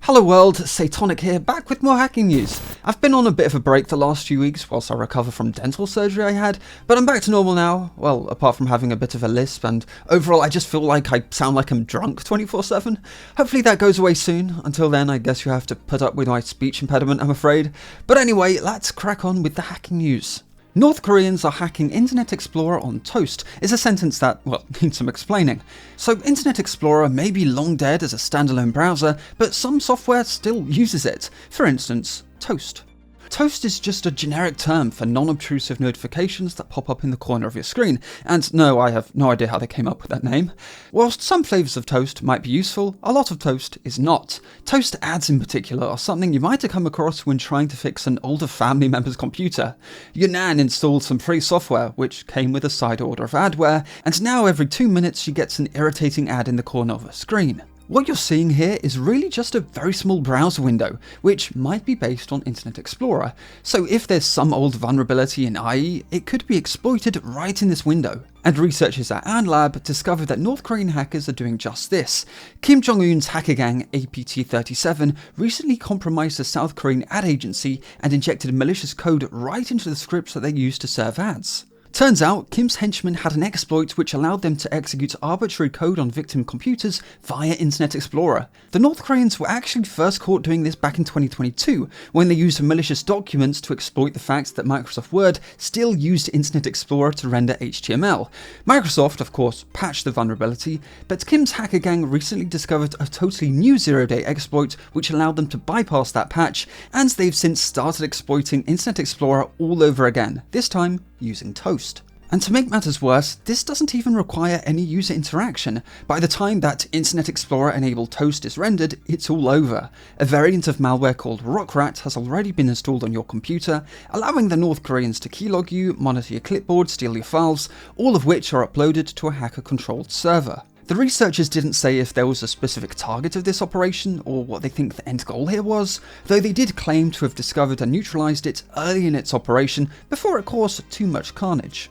Hello world, Satonic here, back with more hacking news. I've been on a bit of a break the last few weeks whilst I recover from dental surgery I had, but I'm back to normal now, well, apart from having a bit of a lisp, and overall I just feel like I sound like I'm drunk 24/7. Hopefully that goes away soon. Until then, I guess you have to put up with my speech impediment, I'm afraid. But anyway, let's crack on with the hacking news. North Koreans are hacking Internet Explorer on toast is a sentence that, well, needs some explaining. So Internet Explorer may be long dead as a standalone browser, but some software still uses it. For instance, Toast. Toast is just a generic term for non-obtrusive notifications that pop up in the corner of your screen, and no, I have no idea how they came up with that name. Whilst some flavours of Toast might be useful, a lot of Toast is not. Toast ads in particular are something you might have come across when trying to fix an older family member's computer. Your nan installed some free software, which came with a side order of adware, and now every 2 minutes she gets an irritating ad in the corner of her screen. What you're seeing here is really just a very small browser window, which might be based on Internet Explorer. So if there's some old vulnerability in IE, it could be exploited right in this window. And researchers at AnLab discovered that North Korean hackers are doing just this. Kim Jong-un's hacker gang, APT-37, recently compromised a South Korean ad agency and injected malicious code right into the scripts that they use to serve ads. Turns out, Kim's henchmen had an exploit which allowed them to execute arbitrary code on victim computers via Internet Explorer. The North Koreans were actually first caught doing this back in 2022, when they used malicious documents to exploit the fact that Microsoft Word still used Internet Explorer to render HTML. Microsoft, of course, patched the vulnerability, but Kim's hacker gang recently discovered a totally new zero-day exploit which allowed them to bypass that patch, and they've since started exploiting Internet Explorer all over again, this time using Toast. And to make matters worse, this doesn't even require any user interaction. By the time that Internet Explorer enabled Toast is rendered, it's all over. A variant of malware called Rockrat has already been installed on your computer, allowing the North Koreans to keylog you, monitor your clipboard, steal your files, all of which are uploaded to a hacker-controlled server. The researchers didn't say if there was a specific target of this operation or what they think the end goal here was, though they did claim to have discovered and neutralized it early in its operation before it caused too much carnage.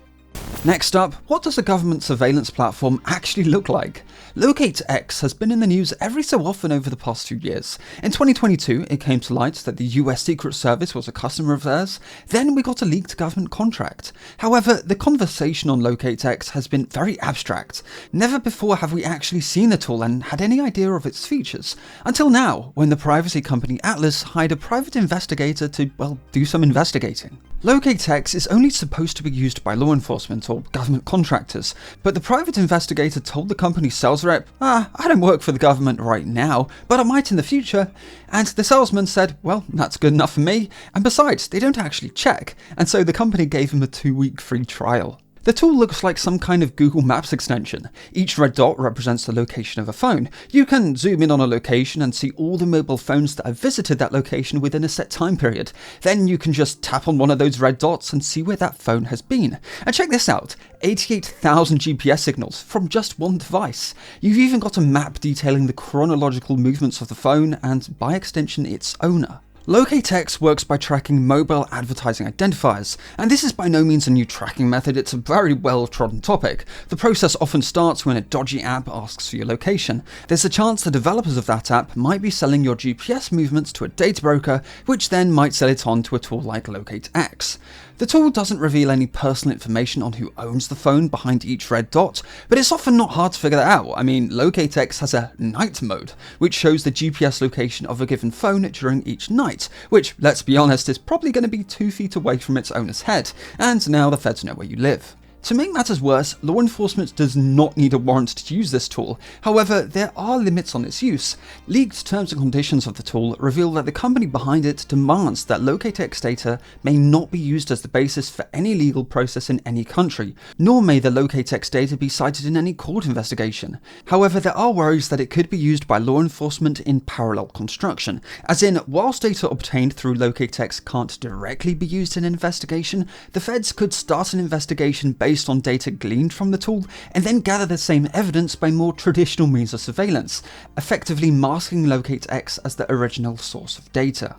Next up, what does a government surveillance platform actually look like? LocateX has been in the news every so often over the past 2 years. In 2022, it came to light that the US Secret Service was a customer of theirs. Then we got a leaked government contract. However, the conversation on LocateX has been very abstract. Never before have we actually seen the tool and had any idea of its features. Until now, when the privacy company Atlas hired a private investigator to, well, do some investigating. LocateX is only supposed to be used by law enforcement or government contractors, but the private investigator told the company's sales rep, I don't work for the government right now, but I might in the future. And the salesman said, well, that's good enough for me. And besides, they don't actually check. And so the company gave him a 2-week free trial. The tool looks like some kind of Google Maps extension. Each red dot represents the location of a phone. You can zoom in on a location and see all the mobile phones that have visited that location within a set time period. Then you can just tap on one of those red dots and see where that phone has been. And check this out, 88,000 GPS signals from just one device. You've even got a map detailing the chronological movements of the phone and, by extension, its owner. LocateX works by tracking mobile advertising identifiers, and this is by no means a new tracking method, it's a very well-trodden topic. The process often starts when a dodgy app asks for your location. There's a chance the developers of that app might be selling your GPS movements to a data broker, which then might sell it on to a tool like LocateX. The tool doesn't reveal any personal information on who owns the phone behind each red dot, but it's often not hard to figure that out. I mean, LocateX has a night mode, which shows the GPS location of a given phone during each night, which, let's be honest, is probably going to be 2 feet away from its owner's head, and now the feds know where you live. To make matters worse, law enforcement does not need a warrant to use this tool. However, there are limits on its use. Leaked terms and conditions of the tool reveal that the company behind it demands that LocateX data may not be used as the basis for any legal process in any country, nor may the LocateX data be cited in any court investigation. However, there are worries that it could be used by law enforcement in parallel construction, as in, whilst data obtained through LocateX can't directly be used in an investigation, the feds could start an investigation based on data gleaned from the tool and then gather the same evidence by more traditional means of surveillance, effectively masking LocateX as the original source of data.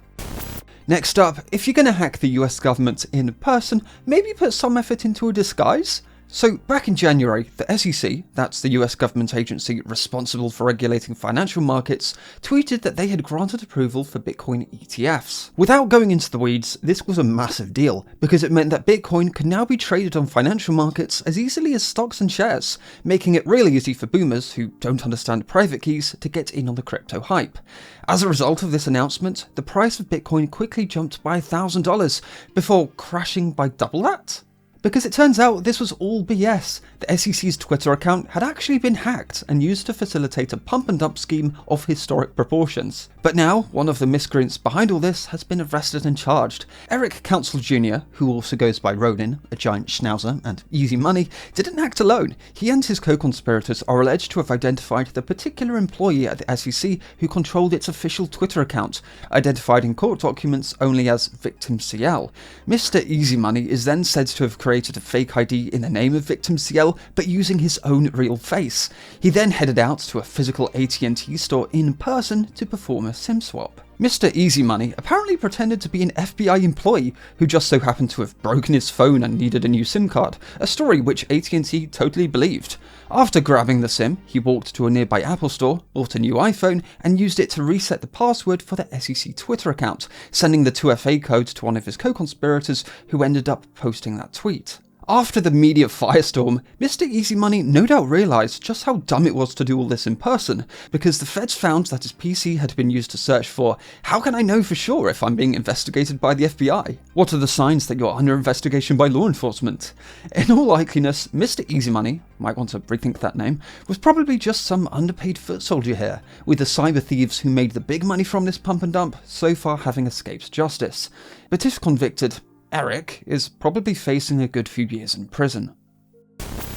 Next up, if you're going to hack the US government in person, maybe put some effort into a disguise. So back in January, the SEC, that's the US government agency responsible for regulating financial markets, tweeted that they had granted approval for Bitcoin ETFs. Without going into the weeds, this was a massive deal, because it meant that Bitcoin could now be traded on financial markets as easily as stocks and shares, making it really easy for boomers who don't understand private keys to get in on the crypto hype. As a result of this announcement, the price of Bitcoin quickly jumped by $1,000, before crashing by double that. Because it turns out this was all BS. The SEC's Twitter account had actually been hacked and used to facilitate a pump and dump scheme of historic proportions. But now, one of the miscreants behind all this has been arrested and charged. Eric Council Jr., who also goes by Ronin, a giant schnauzer, and Easy Money, didn't act alone. He and his co-conspirators are alleged to have identified the particular employee at the SEC who controlled its official Twitter account, identified in court documents only as Victim CL. Mr. Easy Money is then said to have created a fake ID in the name of Victim CL, but using his own real face. He then headed out to a physical AT&T store in person to perform a SIM swap. Mr. Easy Money apparently pretended to be an FBI employee who just so happened to have broken his phone and needed a new SIM card, a story which AT&T totally believed. After grabbing the SIM, he walked to a nearby Apple store, bought a new iPhone, and used it to reset the password for the SEC Twitter account, sending the 2FA code to one of his co-conspirators who ended up posting that tweet. After the media firestorm, Mr. Easy Money no doubt realised just how dumb it was to do all this in person, because the feds found that his PC had been used to search for, how can I know for sure if I'm being investigated by the FBI? What are the signs that you're under investigation by law enforcement? In all likeliness, Mr. Easy Money, might want to rethink that name, was probably just some underpaid foot soldier here, with the cyber thieves who made the big money from this pump and dump so far having escaped justice. But if convicted, Eric is probably facing a good few years in prison.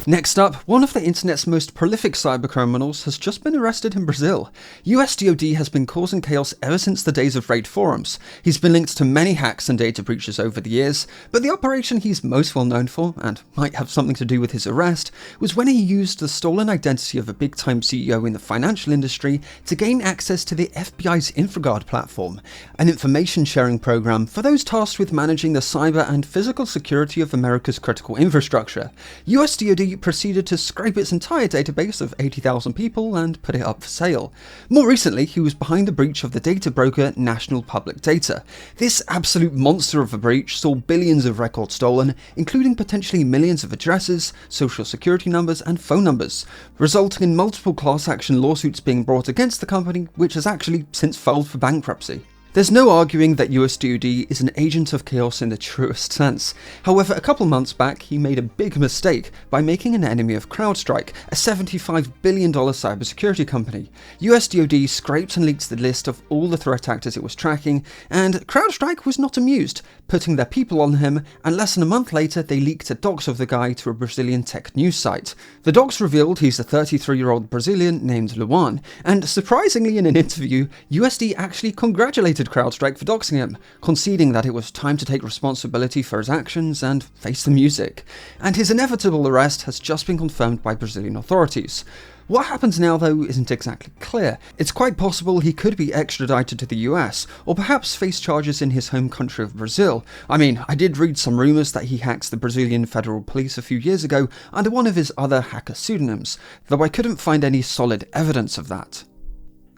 Next up, one of the internet's most prolific cybercriminals has just been arrested in Brazil. USDoD has been causing chaos ever since the days of raid forums. He's been linked to many hacks and data breaches over the years, but the operation he's most well known for, and might have something to do with his arrest, was when he used the stolen identity of a big-time CEO in the financial industry to gain access to the FBI's InfraGard platform, an information-sharing program for those tasked with managing the cyber and physical security of America's critical infrastructure. USDoD proceeded to scrape its entire database of 80,000 people and put it up for sale. More recently, he was behind the breach of the data broker National Public Data. This absolute monster of a breach saw billions of records stolen, including potentially millions of addresses, social security numbers, and phone numbers, resulting in multiple class action lawsuits being brought against the company, which has actually since filed for bankruptcy. There's no arguing that USDoD is an agent of chaos in the truest sense. However, a couple months back, he made a big mistake by making an enemy of CrowdStrike, a $75 billion cybersecurity company. USDoD scraped and leaked the list of all the threat actors it was tracking, and CrowdStrike was not amused, putting their people on him, and less than a month later they leaked the docs of the guy to a Brazilian tech news site. The docs revealed he's a 33-year-old Brazilian named Luan, and surprisingly in an interview, USD actually congratulated CrowdStrike for doxing him, conceding that it was time to take responsibility for his actions and face the music. And his inevitable arrest has just been confirmed by Brazilian authorities. What happens now, though, isn't exactly clear. It's quite possible he could be extradited to the US, or perhaps face charges in his home country of Brazil. I mean, I did read some rumours that he hacks the Brazilian Federal Police a few years ago under one of his other hacker pseudonyms, though I couldn't find any solid evidence of that.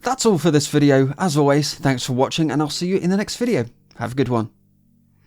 That's all for this video. As always, thanks for watching, and I'll see you in the next video. Have a good one.